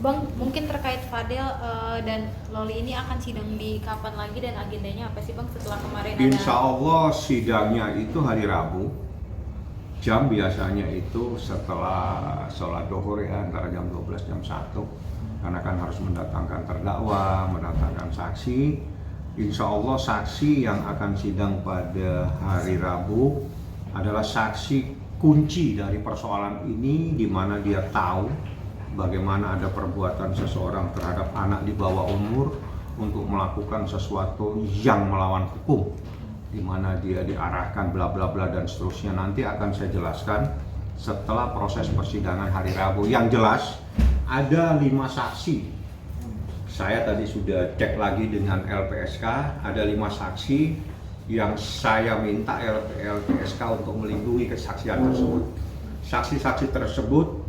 Bang, mungkin terkait Fadel dan Loli ini akan sidang di kapan lagi dan agendanya apa sih Bang setelah kemarin ada? Insya Allah sidangnya itu hari Rabu. Jam biasanya itu setelah sholat duhur ya, antara jam 12 jam 1. Karena kan harus mendatangkan terdakwa, mendatangkan saksi. Insya Allah saksi yang akan sidang pada hari Rabu adalah saksi kunci dari persoalan ini, di mana dia tahu bagaimana ada perbuatan seseorang terhadap anak di bawah umur untuk melakukan sesuatu yang melawan hukum, di mana dia diarahkan bla bla bla dan seterusnya. Nanti akan saya jelaskan setelah proses persidangan hari Rabu. Yang jelas ada 5 saksi. Saya tadi sudah cek lagi dengan LPSK, ada 5 saksi yang saya minta LPSK untuk melindungi kesaksian tersebut. Saksi-saksi tersebut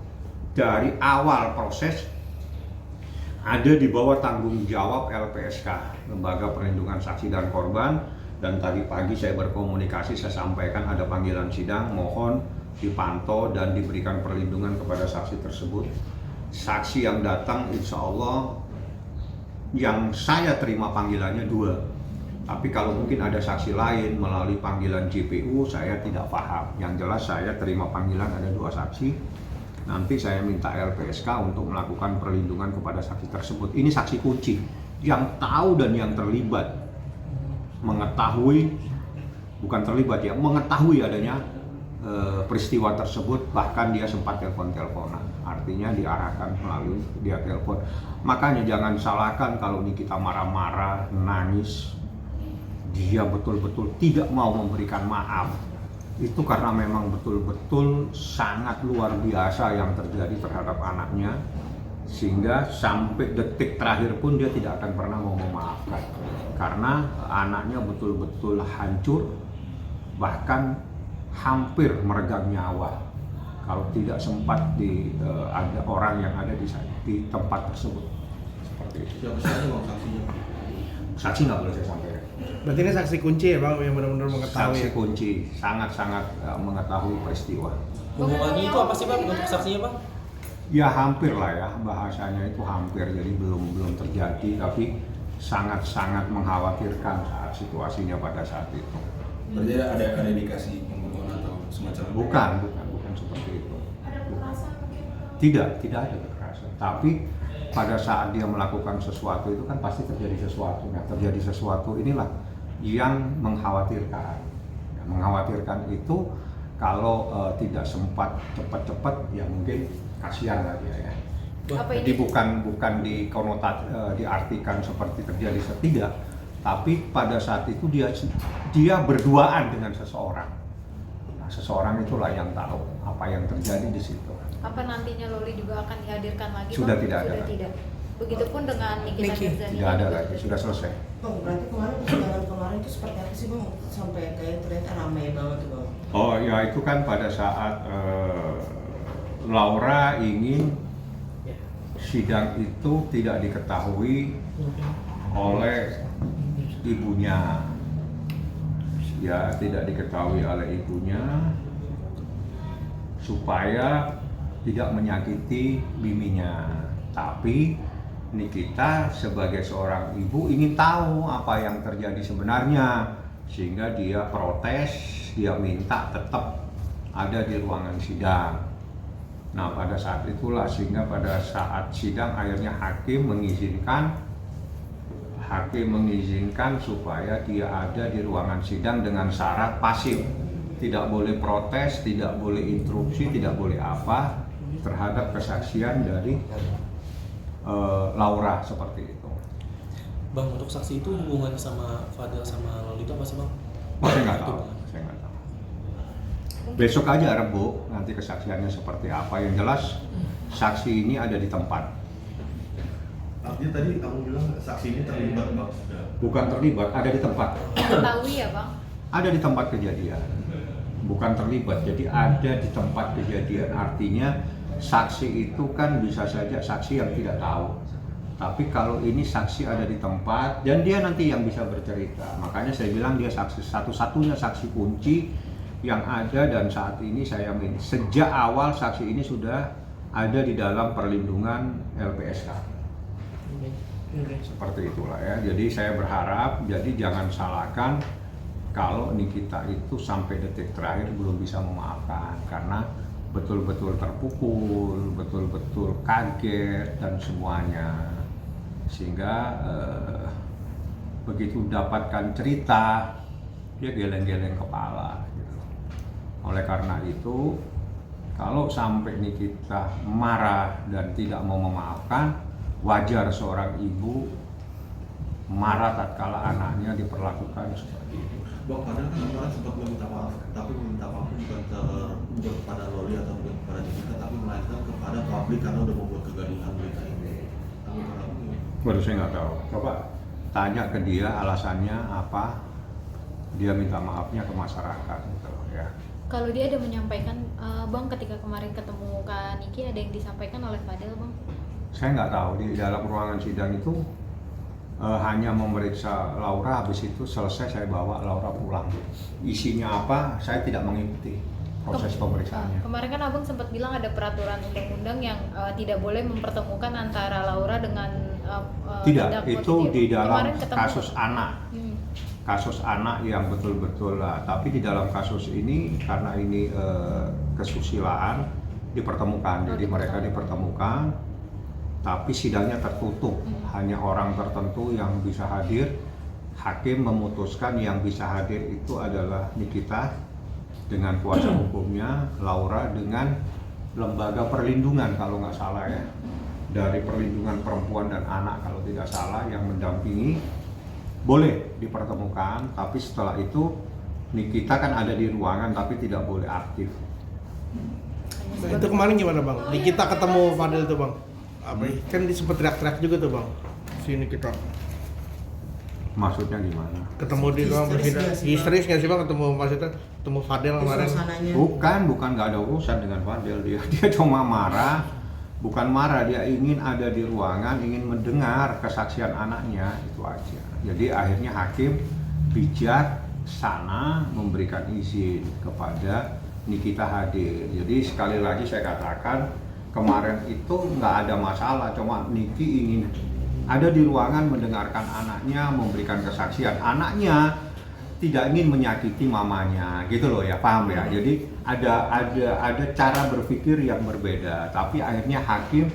dari awal proses ada di bawah tanggung jawab LPSK, Lembaga Perlindungan Saksi dan Korban. Dan tadi pagi saya berkomunikasi, saya sampaikan ada panggilan sidang, mohon dipantau dan diberikan perlindungan kepada saksi tersebut. Saksi yang datang insya Allah yang saya terima panggilannya 2. Tapi kalau mungkin ada saksi lain melalui panggilan JPU, saya tidak paham. Yang jelas saya terima panggilan ada 2 saksi. Nanti saya minta LPSK untuk melakukan perlindungan kepada saksi tersebut. Ini saksi kunci yang tahu dan yang terlibat, mengetahui, bukan terlibat ya, mengetahui adanya peristiwa tersebut. Bahkan dia sempat telepon-teleponan, artinya diarahkan melalui dia telepon. Makanya jangan salahkan kalau ini kita marah-marah, nangis, dia betul-betul tidak mau memberikan maaf. Itu karena memang betul-betul sangat luar biasa yang terjadi terhadap anaknya, sehingga sampai detik terakhir pun dia tidak akan pernah mau memaafkan, karena anaknya betul-betul hancur, bahkan hampir meregang nyawa kalau tidak sempat ada orang yang ada di tempat tersebut. Seperti itu. Siapa saja bang saksinya? Saksi nggak boleh saya sampaikan. Berarti ini saksi kunci ya Bang, yang benar-benar mengetahui. Saksi kunci, sangat-sangat mengetahui peristiwa. Hubungannya itu apa sih bang untuk saksinya bang? Ya hampir lah ya, bahasanya itu hampir, jadi belum terjadi, tapi sangat-sangat mengkhawatirkan saat situasinya pada saat itu. Berarti ada indikasi pembunuhan atau semacam? Bukan seperti itu. Tidak ada kekerasan. Tapi pada saat dia melakukan sesuatu itu kan pasti terjadi sesuatu. Nah, terjadi sesuatu inilah yang mengkhawatirkan. Ya, mengkhawatirkan itu kalau tidak sempat cepat-cepat, ya mungkin kasihan lah dia ya. Jadi bukan diartikan seperti terjadi tidak, tapi pada saat itu dia berduaan dengan seseorang. Nah, seseorang itulah yang tahu apa yang terjadi di situ. Apa nantinya Loli juga akan dihadirkan lagi? Sudah Bang? tidak ada. Sudah tidak. Begitupun dengan Nikita Mirzani. Tidak ada lagi, sudah selesai. Bang, berarti kemarin persidangan kemarin itu seperti apa sih Bang? Sampai kayak ternyata ramai banget tuh Bang. Oh ya, itu kan pada saat Laura ingin sidang itu tidak diketahui oleh ibunya. Ya, tidak diketahui oleh ibunya supaya tidak menyakiti biminya. Tapi Nikita sebagai seorang ibu ingin tahu apa yang terjadi sebenarnya, sehingga dia protes, dia minta tetap ada di ruangan sidang. Nah, pada saat itulah, sehingga pada saat sidang akhirnya hakim mengizinkan supaya dia ada di ruangan sidang dengan syarat pasif. Tidak boleh protes, tidak boleh interupsi, tidak boleh apa terhadap kesaksian dari Laura, seperti itu. Bang, untuk saksi itu hubungannya sama Fadel sama Loli itu apa sih bang? Saya nggak tahu. Besok aja Rebo, nanti kesaksiannya seperti apa. Yang jelas saksi ini ada di tempat. Artinya tadi kamu bilang saksi ini terlibat bang? Bukan terlibat, ada di tempat. Mengetahui ya Bang? Ada di tempat kejadian. Bukan terlibat, jadi ada di tempat kejadian. Artinya saksi itu kan bisa saja saksi yang tidak tahu. Tapi kalau ini saksi ada di tempat dan dia nanti yang bisa bercerita. Makanya saya bilang dia saksi satu-satunya saksi kunci yang ada, dan saat ini sejak awal saksi ini sudah ada di dalam perlindungan LPSK. Oke. Seperti itulah ya. Jadi saya berharap, jadi jangan salahkan kalau Nikita itu sampai detik terakhir belum bisa memaafkan karena betul-betul terpukul, betul-betul kaget dan semuanya, sehingga begitu dapatkan cerita dia geleng-geleng kepala gitu. Oleh karena itu, kalau sampai Nikita marah dan tidak mau memaafkan, wajar seorang ibu marah tatkala anaknya diperlakukan seperti itu. Bang, padahal kan kemarin sempat meminta maaf, tapi meminta maaf bukan kepada Loli atau bukan kepada Nikita, tapi melainkan kepada publik karena udah membuat kegaduhan berita ini. Baru saya nggak tahu. Coba tanya ke dia alasannya apa dia minta maafnya ke masyarakat gitu ya. Kalau dia ada menyampaikan, Bang, ketika kemarin ketemu Kak Niki ada yang disampaikan oleh Fadel, Bang? Saya nggak tahu, di dalam ruangan sidang itu hanya memeriksa Laura, habis itu selesai saya bawa Laura pulang. Isinya apa saya tidak mengikuti proses pemeriksaannya. Kemarin kan Abang sempat bilang ada peraturan undang-undang yang tidak boleh mempertemukan antara Laura dengan Tidak, itu positif. di dalam Kemarin ketemu. kasus anak. Kasus anak yang betul-betul lah, tapi di dalam kasus ini karena ini kesusilaan dipertemukan, jadi mereka dipertemukan, tapi sidangnya tertutup, hanya orang tertentu yang bisa hadir. Hakim memutuskan yang bisa hadir itu adalah Nikita dengan kuasa hukumnya, Laura dengan lembaga perlindungan kalau nggak salah ya, dari perlindungan perempuan dan anak kalau tidak salah yang mendampingi. Boleh dipertemukan, tapi setelah itu Nikita kan ada di ruangan tapi tidak boleh aktif. Nah, itu kemarin gimana bang? Nikita ketemu Fadel tuh bang? Apa? Kan disebut teriak-teriak juga tuh bang. Sini kita. Maksudnya gimana? Ketemu di ruang persidangan. Histeris nggak sih bang ketemu maksudnya? Ketemu Fadel kemarin? Bukan nggak ada urusan dengan Fadel, dia cuma marah. Bukan marah, dia ingin ada di ruangan, ingin mendengar kesaksian anaknya, itu aja. Jadi akhirnya hakim bijaksana memberikan izin kepada Nikita hadir. Jadi sekali lagi saya katakan, kemarin itu nggak ada masalah, cuma Niki ingin ada di ruangan mendengarkan anaknya memberikan kesaksian. Anaknya tidak ingin menyakiti mamanya, gitu loh ya, paham ya? Jadi ada cara berpikir yang berbeda, tapi akhirnya hakim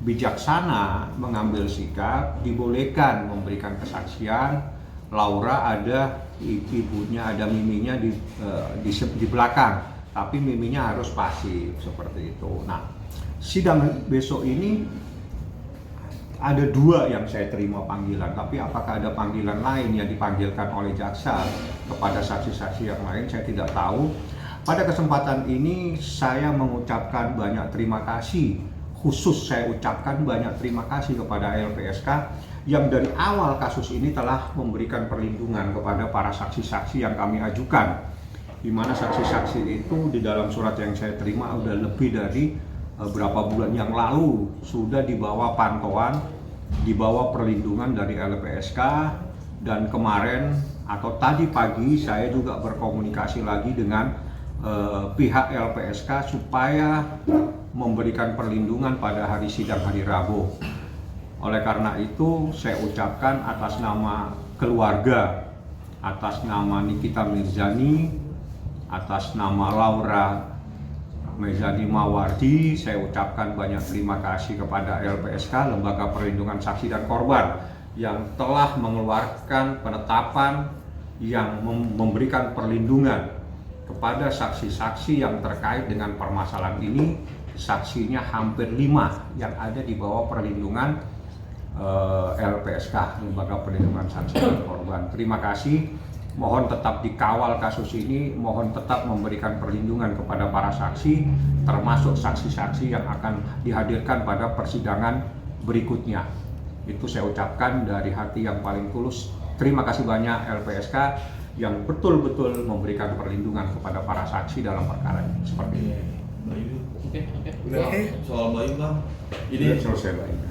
bijaksana mengambil sikap, dibolehkan memberikan kesaksian. Laura ada ibunya, ada miminya di belakang, tapi miminya harus pasif seperti itu. Nah, sidang besok ini ada 2 yang saya terima panggilan, tapi apakah ada panggilan lain yang dipanggilkan oleh jaksa kepada saksi-saksi yang lain saya tidak tahu. Pada kesempatan ini saya mengucapkan banyak terima kasih, khusus saya ucapkan banyak terima kasih kepada LPSK yang dari awal kasus ini telah memberikan perlindungan kepada para saksi-saksi yang kami ajukan, di mana saksi-saksi itu di dalam surat yang saya terima sudah lebih dari berapa bulan yang lalu sudah dibawa pantauan, dibawa perlindungan dari LPSK. Dan kemarin atau tadi pagi saya juga berkomunikasi lagi dengan pihak LPSK supaya memberikan perlindungan pada hari sidang hari Rabu. Oleh karena itu saya ucapkan atas nama keluarga, atas nama Nikita Mirzani, atas nama Laura Mezani Mawardi, saya ucapkan banyak terima kasih kepada LPSK, Lembaga Perlindungan Saksi dan Korban, yang telah mengeluarkan penetapan yang memberikan perlindungan kepada saksi-saksi yang terkait dengan permasalahan ini. Saksinya hampir 5 yang ada di bawah perlindungan LPSK, Lembaga Perlindungan Saksi dan Korban. Terima kasih. Mohon tetap dikawal kasus ini, mohon tetap memberikan perlindungan kepada para saksi, termasuk saksi-saksi yang akan dihadirkan pada persidangan berikutnya. Itu saya ucapkan dari hati yang paling tulus. Terima kasih banyak LPSK yang betul-betul memberikan perlindungan kepada para saksi dalam perkara ini. Seperti ini. Bayu. Oke. Soal Bayu bang, Ini selesai Bayu.